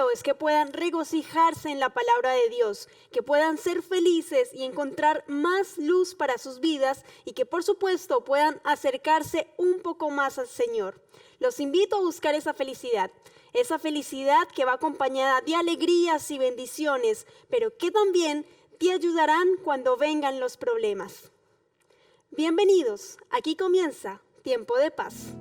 deseo es que puedan regocijarse en la palabra de Dios, que puedan ser felices y encontrar más luz para sus vidas y que por supuesto puedan acercarse un poco más al Señor. Los invito a buscar esa felicidad que va acompañada de alegrías y bendiciones, pero que también te ayudarán cuando vengan los problemas. Bienvenidos, aquí comienza Tiempo de Paz.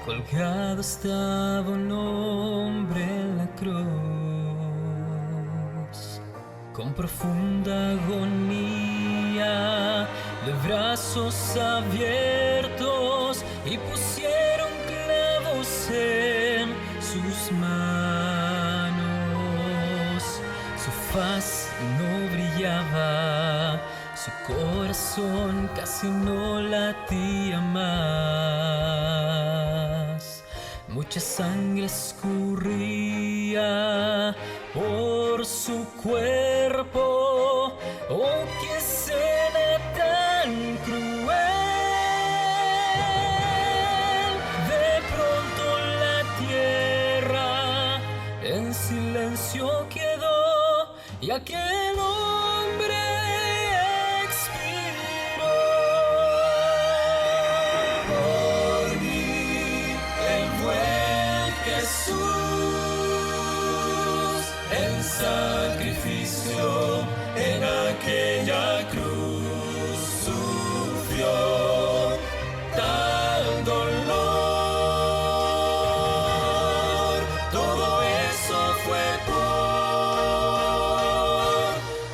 Colgado estaba un hombre en la cruz, con profunda agonía, de brazos abiertos, y pusieron clavos en sus manos. Su faz no brillaba, su corazón casi no latía más. Mucha sangre escurría por su cuerpo. ¡Oh, qué escena tan cruel! De pronto la tierra en silencio quedó y aquel hombre expiró. Por mí, el buen Jesús, en sacrificio en aquella cruz sufrió tal dolor. Todo eso fue por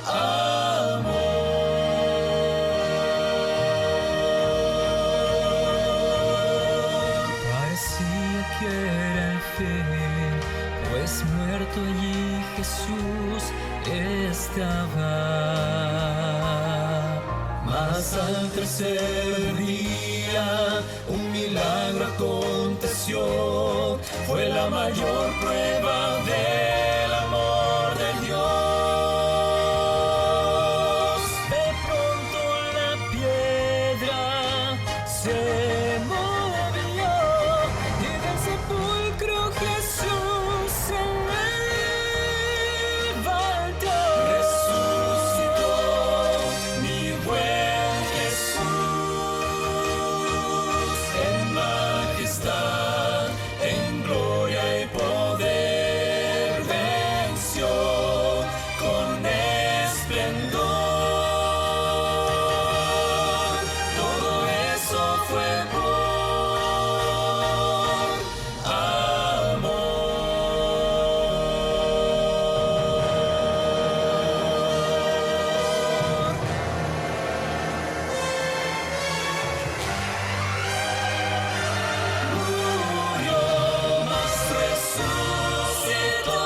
amor. Parecía que era el fin, pues muerto allí Jesús estaba. Mas al tercer día un milagro aconteció. Fue la mayor prueba del amor de Dios. De pronto la piedra se movió y del sepulcro Jesús se levantó. Resucitó mi buen Jesús, en majestad, en gloria y poder venció con esplendor. Todo eso fue por amor. Murió, mas resucitó,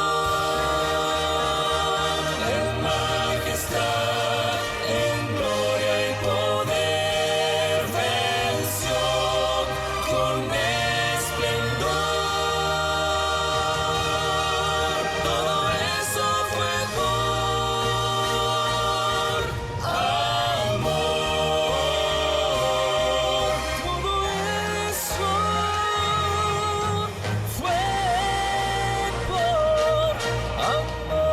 en majestad, en gloria y poder venció con esplendor. Todo eso fue por amor. Todo eso fue por amor.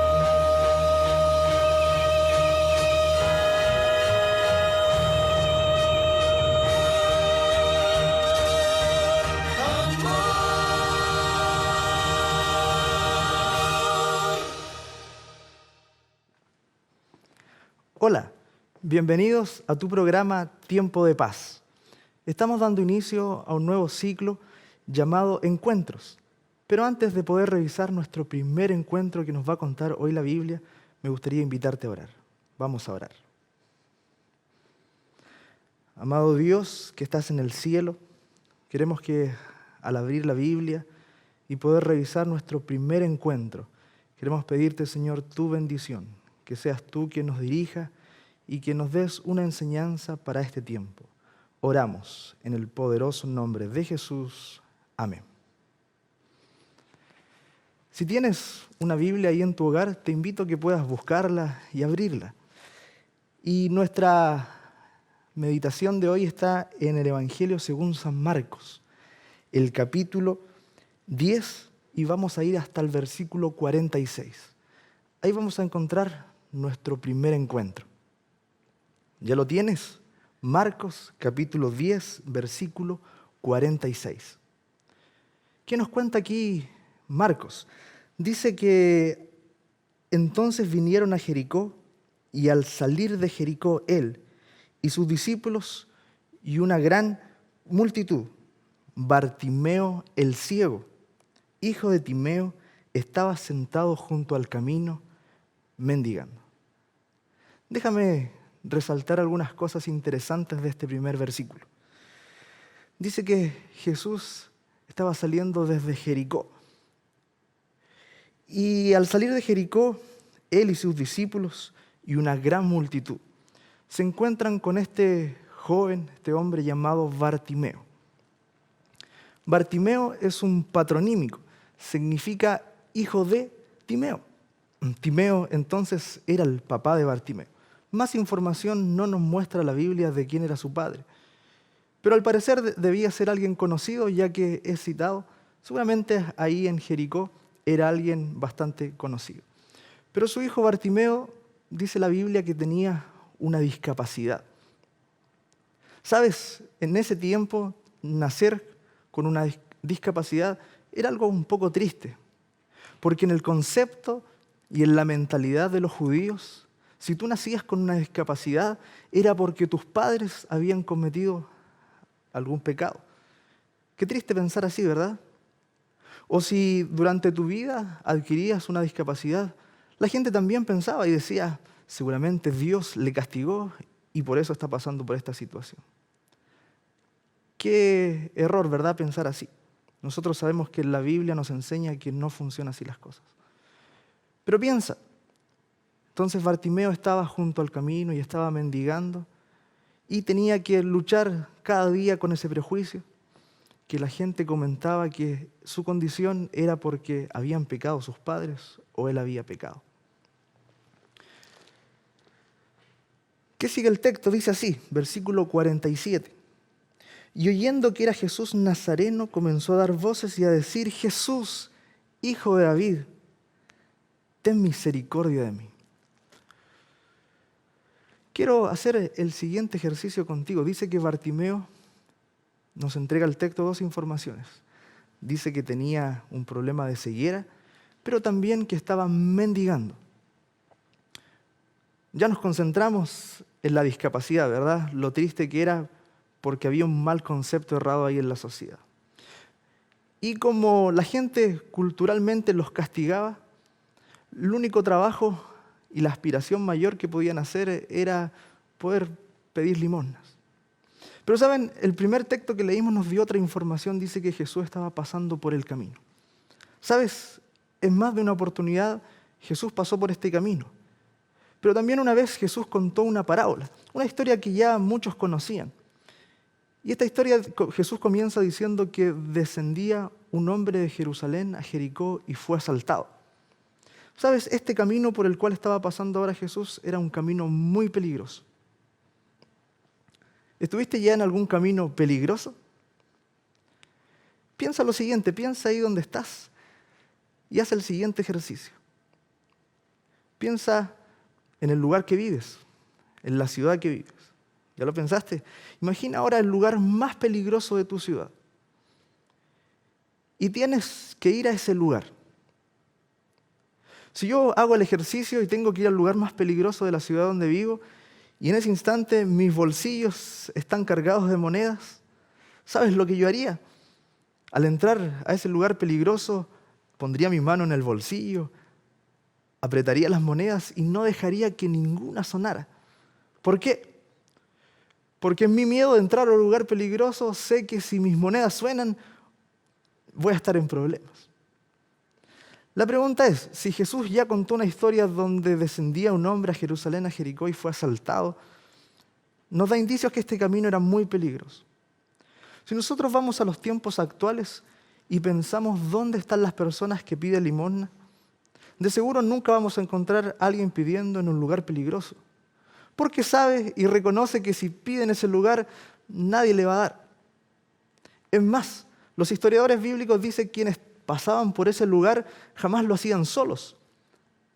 Hola, bienvenidos a tu programa Tiempo de Paz. Estamos dando inicio a un nuevo ciclo llamado Encuentros. Pero antes de poder revisar nuestro primer encuentro que nos va a contar hoy la Biblia, me gustaría invitarte a orar. Vamos a orar. Amado Dios que estás en el cielo, queremos que al abrir la Biblia y poder revisar nuestro primer encuentro. Queremos pedirte, Señor, tu bendición, que seas tú quien nos dirija y que nos des una enseñanza para este tiempo. Oramos en el poderoso nombre de Jesús. Amén. Si tienes una Biblia ahí en tu hogar, te invito a que puedas buscarla y abrirla. Y nuestra meditación de hoy está en el Evangelio según San Marcos, el capítulo 10, y vamos a ir hasta el versículo 46. Ahí vamos a encontrar nuestro primer encuentro. ¿Ya lo tienes? Marcos, capítulo 10, versículo 46. ¿Qué nos cuenta aquí Marcos? Dice que entonces vinieron a Jericó, y al salir de Jericó él y sus discípulos y una gran multitud, Bartimeo el ciego, hijo de Timeo, estaba sentado junto al camino mendigando. Déjame resaltar algunas cosas interesantes de este primer versículo. Dice que Jesús estaba saliendo desde Jericó. Y al salir de Jericó, él y sus discípulos y una gran multitud se encuentran con este joven, este hombre llamado Bartimeo. Bartimeo es un patronímico, significa hijo de Timeo. Timeo entonces era el papá de Bartimeo. Más información no nos muestra la Biblia de quién era su padre, pero al parecer debía ser alguien conocido, ya que es citado. Seguramente ahí en Jericó era alguien bastante conocido. Pero su hijo Bartimeo, dice la Biblia, que tenía una discapacidad. ¿Sabes? En ese tiempo, nacer con una discapacidad era algo un poco triste, porque en el concepto y en la mentalidad de los judíos, si tú nacías con una discapacidad, era porque tus padres habían cometido algún pecado. Qué triste pensar así, ¿verdad? O si durante tu vida adquirías una discapacidad, la gente también pensaba y decía, seguramente Dios le castigó y por eso está pasando por esta situación. Qué error, ¿verdad?, pensar así. Nosotros sabemos que la Biblia nos enseña que no funcionan así las cosas. Pero piensa, entonces Bartimeo estaba junto al camino y estaba mendigando y tenía que luchar cada día con ese prejuicio, que la gente comentaba que su condición era porque habían pecado sus padres o él había pecado. ¿Qué sigue el texto? Dice así, versículo 47. Y oyendo que era Jesús Nazareno, comenzó a dar voces y a decir, Jesús, hijo de David, ten misericordia de mí. Quiero hacer el siguiente ejercicio contigo. Dice que Bartimeo, nos entrega el texto dos informaciones. Dice que tenía un problema de ceguera, pero también que estaba mendigando. Ya nos concentramos en la discapacidad, ¿verdad? Lo triste que era porque había un mal concepto errado ahí en la sociedad. Y como la gente culturalmente los castigaba, el único trabajo y la aspiración mayor que podían hacer era poder pedir limosnas. Pero saben, el primer texto que leímos nos dio otra información, dice que Jesús estaba pasando por el camino. ¿Sabes? En más de una oportunidad Jesús pasó por este camino. Pero también una vez Jesús contó una parábola, una historia que ya muchos conocían. Y esta historia Jesús comienza diciendo que descendía un hombre de Jerusalén a Jericó y fue asaltado. ¿Sabes? Este camino por el cual estaba pasando ahora Jesús era un camino muy peligroso. ¿Estuviste ya en algún camino peligroso? Piensa lo siguiente, piensa ahí donde estás y haz el siguiente ejercicio. Piensa en el lugar que vives, en la ciudad que vives. ¿Ya lo pensaste? Imagina ahora el lugar más peligroso de tu ciudad. Y tienes que ir a ese lugar. Si yo hago el ejercicio y tengo que ir al lugar más peligroso de la ciudad donde vivo, y en ese instante mis bolsillos están cargados de monedas, ¿sabes lo que yo haría? Al entrar a ese lugar peligroso, pondría mi mano en el bolsillo, apretaría las monedas y no dejaría que ninguna sonara. ¿Por qué? Porque en mi miedo de entrar a un lugar peligroso sé que si mis monedas suenan, voy a estar en problemas. La pregunta es, si Jesús ya contó una historia donde descendía un hombre a Jerusalén, a Jericó, y fue asaltado, nos da indicios que este camino era muy peligroso. Si nosotros vamos a los tiempos actuales y pensamos dónde están las personas que piden limosna, de seguro nunca vamos a encontrar a alguien pidiendo en un lugar peligroso, porque sabe y reconoce que si pide en ese lugar, nadie le va a dar. Es más, los historiadores bíblicos dicen que quienes pasaban por ese lugar jamás lo hacían solos.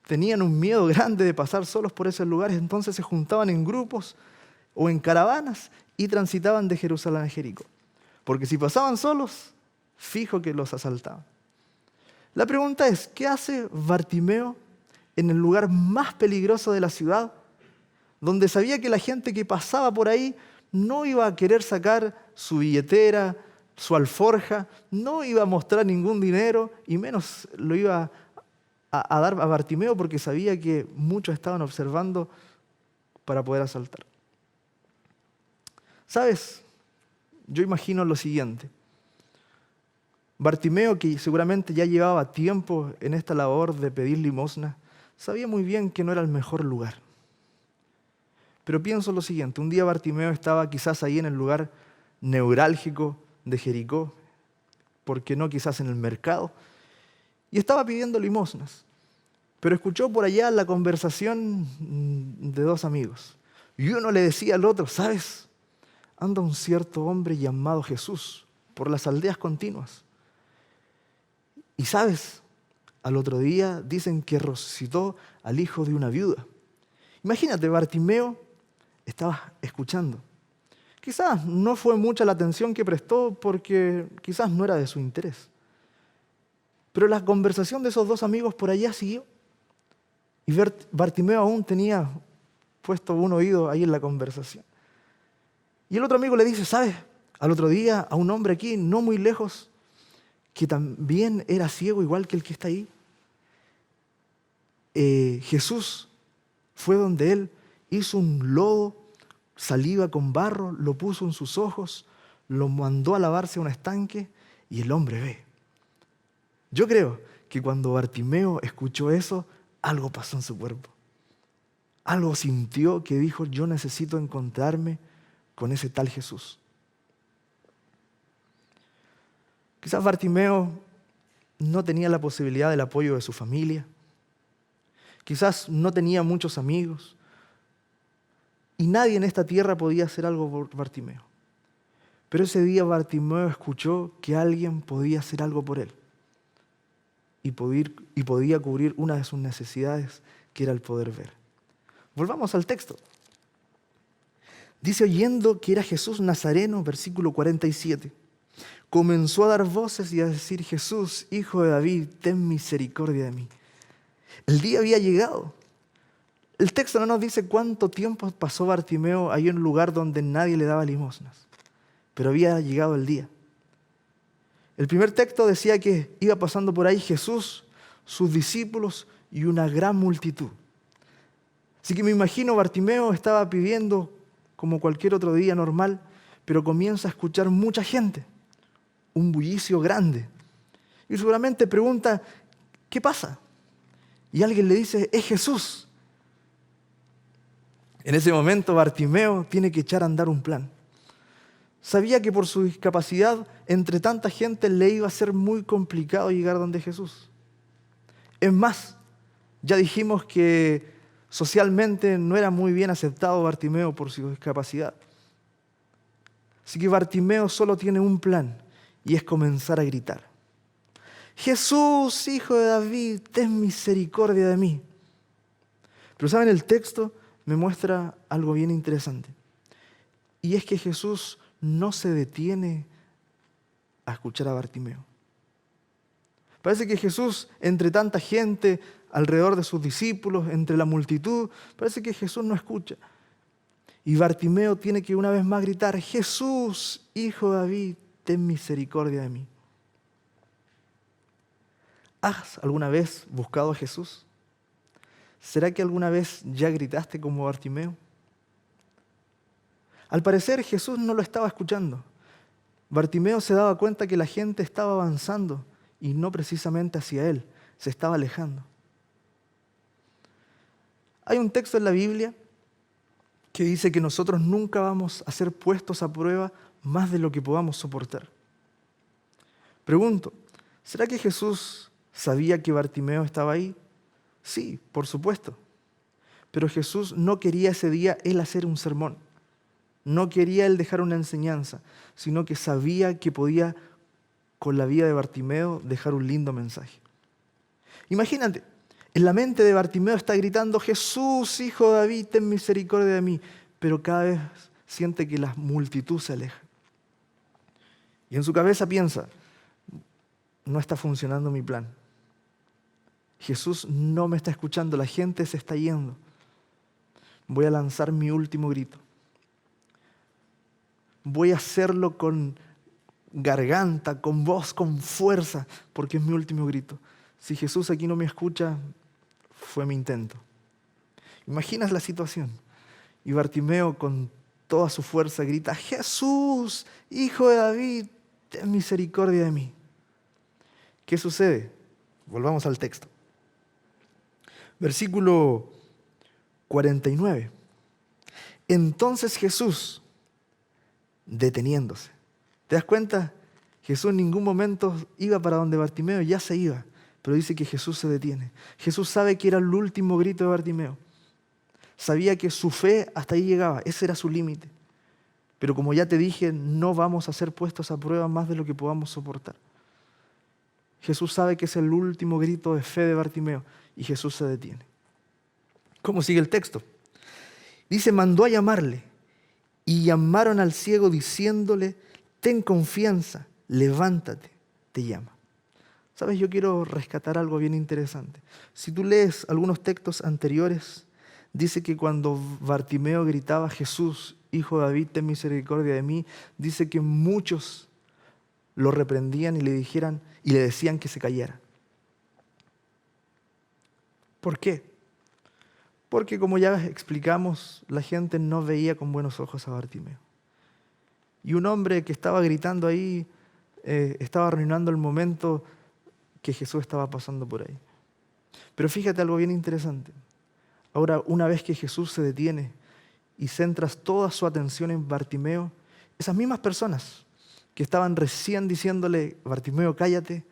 Tenían un miedo grande de pasar solos por esos lugares, entonces se juntaban en grupos o en caravanas y transitaban de Jerusalén a Jericó. Porque si pasaban solos, fijo que los asaltaban. La pregunta es, ¿qué hace Bartimeo en el lugar más peligroso de la ciudad, donde sabía que la gente que pasaba por ahí no iba a querer sacar su billetera, su alforja, no iba a mostrar ningún dinero y menos lo iba a dar a Bartimeo porque sabía que muchos estaban observando para poder asaltar? ¿Sabes? Yo imagino lo siguiente. Bartimeo, que seguramente ya llevaba tiempo en esta labor de pedir limosna, sabía muy bien que no era el mejor lugar. Pero pienso lo siguiente, un día Bartimeo estaba quizás ahí en el lugar neurálgico de Jericó, ¿por qué no quizás en el mercado? Y estaba pidiendo limosnas, pero escuchó por allá la conversación de dos amigos. Y uno le decía al otro, ¿sabes? Anda un cierto hombre llamado Jesús por las aldeas continuas. Y ¿sabes? Al otro día dicen que resucitó al hijo de una viuda. Imagínate, Bartimeo estaba escuchando. Quizás no fue mucha la atención que prestó porque quizás no era de su interés. Pero la conversación de esos dos amigos por allá siguió. Y Bartimeo aún tenía puesto un oído ahí en la conversación. Y el otro amigo le dice, ¿sabes? Al otro día a un hombre aquí, no muy lejos, que también era ciego igual que el que está ahí. Jesús fue donde él, hizo un lodo, saliva con barro, lo puso en sus ojos, lo mandó a lavarse a un estanque y el hombre ve. Yo creo que cuando Bartimeo escuchó eso, algo pasó en su cuerpo. Algo sintió que dijo, yo necesito encontrarme con ese tal Jesús. Quizás Bartimeo no tenía la posibilidad del apoyo de su familia. Quizás no tenía muchos amigos. Y nadie en esta tierra podía hacer algo por Bartimeo. Pero ese día Bartimeo escuchó que alguien podía hacer algo por él. Y podía cubrir una de sus necesidades, que era el poder ver. Volvamos al texto. Dice, oyendo que era Jesús Nazareno, versículo 47. Comenzó a dar voces y a decir, Jesús, hijo de David, ten misericordia de mí. El día había llegado. El texto no nos dice cuánto tiempo pasó Bartimeo ahí en un lugar donde nadie le daba limosnas, pero había llegado el día. El primer texto decía que iba pasando por ahí Jesús, sus discípulos y una gran multitud. Así que me imagino Bartimeo estaba pidiendo como cualquier otro día normal, pero comienza a escuchar mucha gente, un bullicio grande. Y seguramente pregunta, ¿qué pasa? Y alguien le dice, es Jesús. En ese momento Bartimeo tiene que echar a andar un plan. Sabía que por su discapacidad, entre tanta gente le iba a ser muy complicado llegar donde Jesús. Es más, ya dijimos que socialmente no era muy bien aceptado Bartimeo por su discapacidad. Así que Bartimeo solo tiene un plan y es comenzar a gritar. Jesús, hijo de David, ten misericordia de mí. Pero ¿saben? El texto me muestra algo bien interesante. Y es que Jesús no se detiene a escuchar a Bartimeo. Parece que Jesús, entre tanta gente, alrededor de sus discípulos, entre la multitud, parece que Jesús no escucha. Y Bartimeo tiene que una vez más gritar, Jesús, hijo de David, ten misericordia de mí. ¿Has alguna vez buscado a Jesús? ¿Será que alguna vez ya gritaste como Bartimeo? Al parecer Jesús no lo estaba escuchando. Bartimeo se daba cuenta que la gente estaba avanzando y no precisamente hacia él, se estaba alejando. Hay un texto en la Biblia que dice que nosotros nunca vamos a ser puestos a prueba más de lo que podamos soportar. Pregunto, ¿será que Jesús sabía que Bartimeo estaba ahí? Sí, por supuesto. Pero Jesús no quería ese día él hacer un sermón. No quería él dejar una enseñanza, sino que sabía que podía, con la vida de Bartimeo, dejar un lindo mensaje. Imagínate, en la mente de Bartimeo está gritando: Jesús, hijo de David, ten misericordia de mí. Pero cada vez siente que la multitud se aleja. Y en su cabeza piensa: no está funcionando mi plan. Jesús no me está escuchando, la gente se está yendo. Voy a lanzar mi último grito. Voy a hacerlo con garganta, con voz, con fuerza, porque es mi último grito. Si Jesús aquí no me escucha, fue mi intento. Imaginas la situación. Y Bartimeo con toda su fuerza grita: Jesús, hijo de David, ten misericordia de mí. ¿Qué sucede? Volvamos al texto. Versículo 49. Entonces Jesús, deteniéndose. ¿Te das cuenta? Jesús en ningún momento iba para donde Bartimeo, ya se iba. Pero dice que Jesús se detiene. Jesús sabe que era el último grito de Bartimeo. Sabía que su fe hasta ahí llegaba, ese era su límite. Pero como ya te dije, no vamos a ser puestos a prueba más de lo que podamos soportar. Jesús sabe que es el último grito de fe de Bartimeo y Jesús se detiene. ¿Cómo sigue el texto? Dice: mandó a llamarle y llamaron al ciego diciéndole: ten confianza, levántate, te llama. ¿Sabes? Yo quiero rescatar algo bien interesante. Si tú lees algunos textos anteriores, dice que cuando Bartimeo gritaba: Jesús, hijo de David, ten misericordia de mí, dice que muchos lo reprendían y le decían que se callara. ¿Por qué? Porque, como ya explicamos, la gente no veía con buenos ojos a Bartimeo. Y un hombre que estaba gritando ahí estaba arruinando el momento que Jesús estaba pasando por ahí. Pero fíjate algo bien interesante. Ahora, una vez que Jesús se detiene y centras toda su atención en Bartimeo, esas mismas personas que estaban recién diciéndole: Bartimeo, cállate,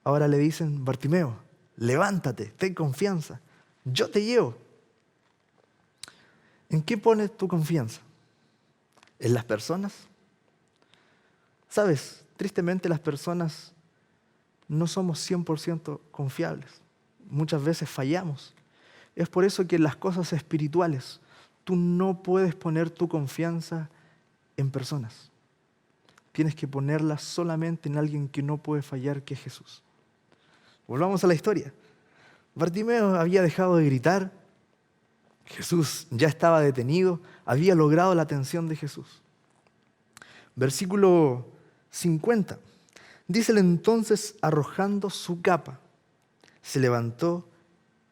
ahora le dicen: Bartimeo, levántate, ten confianza, yo te llevo. ¿En qué pones tu confianza? ¿En las personas? ¿Sabes? Tristemente las personas no somos 100% confiables. Muchas veces fallamos. Es por eso que en las cosas espirituales tú no puedes poner tu confianza en personas. Tienes que ponerla solamente en alguien que no puede fallar, que es Jesús. Volvamos a la historia. Bartimeo había dejado de gritar. Jesús ya estaba detenido. Había logrado la atención de Jesús. Versículo 50. Dícele entonces, arrojando su capa, se levantó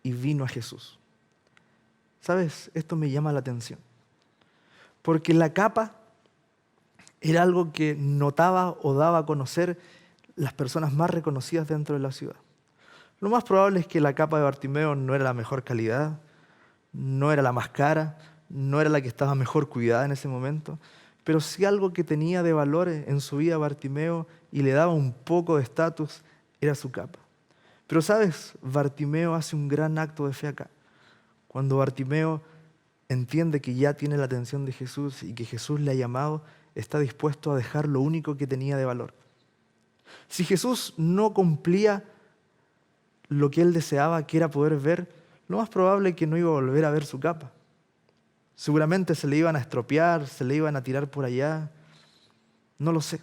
y vino a Jesús. ¿Sabes? Esto me llama la atención. Porque la capa era algo que notaba o daba a conocer las personas más reconocidas dentro de la ciudad. Lo más probable es que la capa de Bartimeo no era la mejor calidad, no era la más cara, no era la que estaba mejor cuidada en ese momento, pero sí algo que tenía de valor en su vida Bartimeo y le daba un poco de estatus, era su capa. Pero ¿sabes? Bartimeo hace un gran acto de fe acá. Cuando Bartimeo entiende que ya tiene la atención de Jesús y que Jesús le ha llamado, está dispuesto a dejar lo único que tenía de valor. Si Jesús no cumplía lo que él deseaba, que era poder ver, lo más probable es que no iba a volver a ver su capa. Seguramente se le iban a estropear, se le iban a tirar por allá, no lo sé.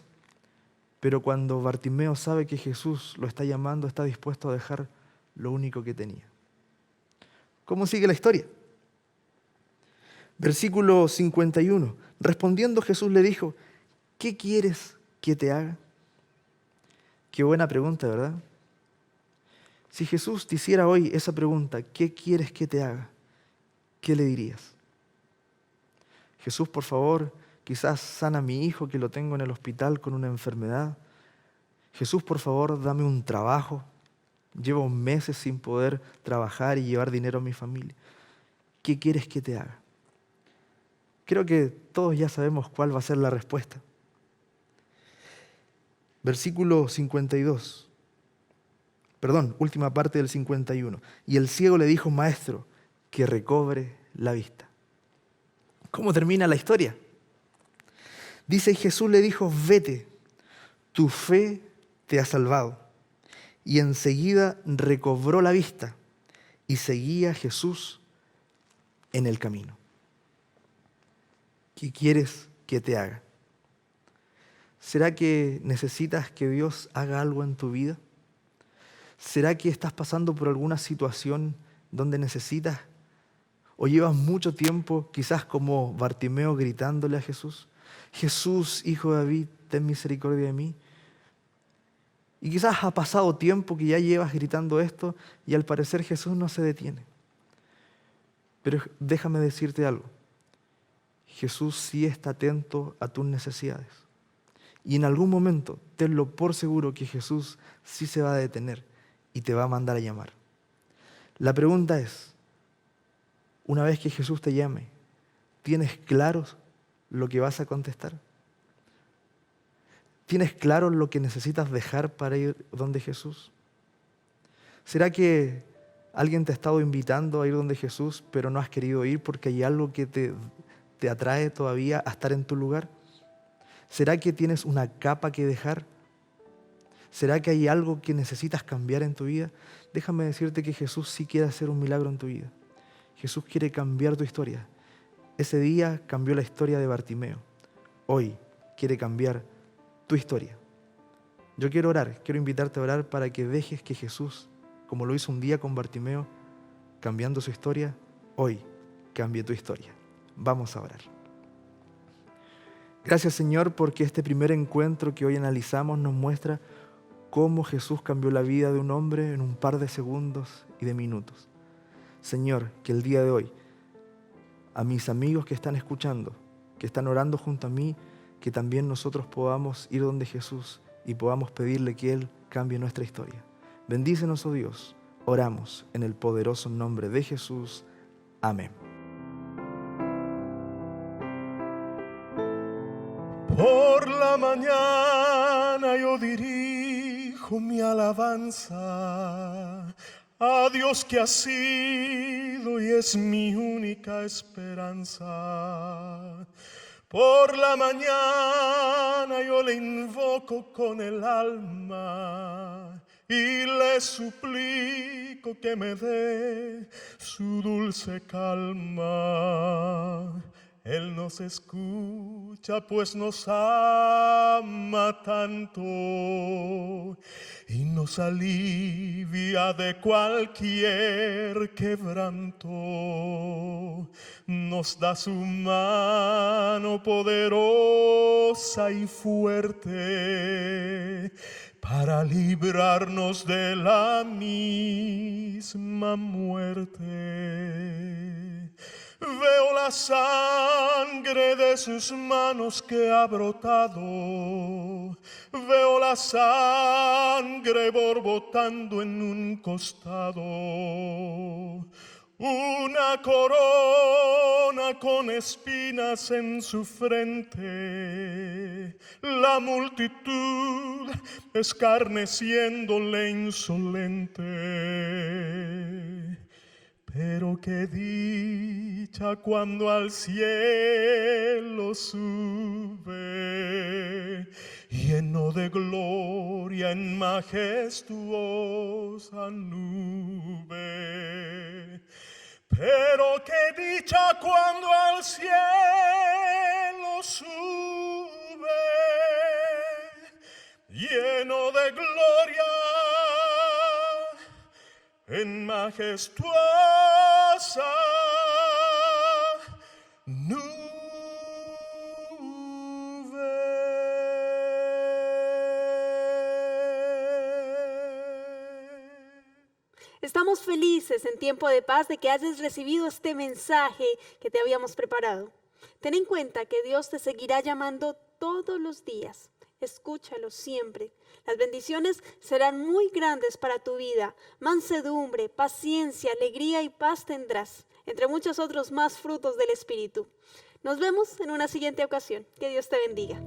Pero cuando Bartimeo sabe que Jesús lo está llamando, está dispuesto a dejar lo único que tenía. ¿Cómo sigue la historia? Versículo 51. Respondiendo Jesús le dijo: ¿qué quieres que te haga? Qué buena pregunta, ¿verdad? Si Jesús te hiciera hoy esa pregunta, ¿qué quieres que te haga? ¿Qué le dirías? Jesús, por favor, quizás sana a mi hijo que lo tengo en el hospital con una enfermedad. Jesús, por favor, dame un trabajo. Llevo meses sin poder trabajar y llevar dinero a mi familia. ¿Qué quieres que te haga? Creo que todos ya sabemos cuál va a ser la respuesta. Versículo 52. Perdón, última parte del 51. Y el ciego le dijo: Maestro, que recobre la vista. ¿Cómo termina la historia? Dice: Jesús le dijo: vete, tu fe te ha salvado. Y enseguida recobró la vista y seguía a Jesús en el camino. ¿Qué quieres que te haga? ¿Será que necesitas que Dios haga algo en tu vida? ¿Será que estás pasando por alguna situación donde necesitas o llevas mucho tiempo, quizás como Bartimeo, gritándole a Jesús: Jesús, Hijo de David, ten misericordia de mí? Y quizás ha pasado tiempo que ya llevas gritando esto y al parecer Jesús no se detiene. Pero déjame decirte algo. Jesús sí está atento a tus necesidades. Y en algún momento, tenlo por seguro que Jesús sí se va a detener y te va a mandar a llamar. La pregunta es, una vez que Jesús te llame, ¿tienes claro lo que vas a contestar? ¿Tienes claro lo que necesitas dejar para ir donde Jesús? ¿Será que alguien te ha estado invitando a ir donde Jesús, pero no has querido ir porque hay algo que te atrae todavía a estar en tu lugar? ¿Será que tienes una capa que dejar? ¿Será que hay algo que necesitas cambiar en tu vida? Déjame decirte que Jesús sí quiere hacer un milagro en tu vida. Jesús quiere cambiar tu historia. Ese día cambió la historia de Bartimeo. Hoy quiere cambiar tu historia. Yo quiero orar, quiero invitarte a orar para que dejes que Jesús, como lo hizo un día con Bartimeo, cambiando su historia, hoy cambie tu historia. Vamos a orar. Gracias, Señor, porque este primer encuentro que hoy analizamos nos muestra cómo Jesús cambió la vida de un hombre en un par de segundos y de minutos. Señor, que el día de hoy, a mis amigos que están escuchando, que están orando junto a mí, que también nosotros podamos ir donde Jesús y podamos pedirle que Él cambie nuestra historia. Bendícenos, oh Dios. Oramos en el poderoso nombre de Jesús. Amén. Por la mañana yo dirijo mi alabanza a Dios que ha sido y es mi única esperanza. Por la mañana yo le invoco con el alma y le suplico que me dé su dulce calma. Él nos escucha, pues nos ama tanto y nos alivia de cualquier quebranto. Nos da su mano poderosa y fuerte para librarnos de la misma muerte. Veo la sangre de sus manos que ha brotado. Veo la sangre borbotando en un costado. Una corona con espinas en su frente. La multitud escarneciéndole insolente. Pero qué dicha cuando al cielo sube, lleno de gloria en majestuosa nube. Pero qué dicha cuando al cielo sube, lleno de gloria en majestuosa nube. Estamos felices en Tiempo de Paz de que hayas recibido este mensaje que te habíamos preparado. Ten en cuenta que Dios te seguirá llamando todos los días. escúchalo siempre. Las bendiciones serán muy grandes para tu vida. Mansedumbre, paciencia, alegría y paz tendrás, entre muchos otros más frutos del Espíritu. Nos vemos en una siguiente ocasión. Que Dios te bendiga.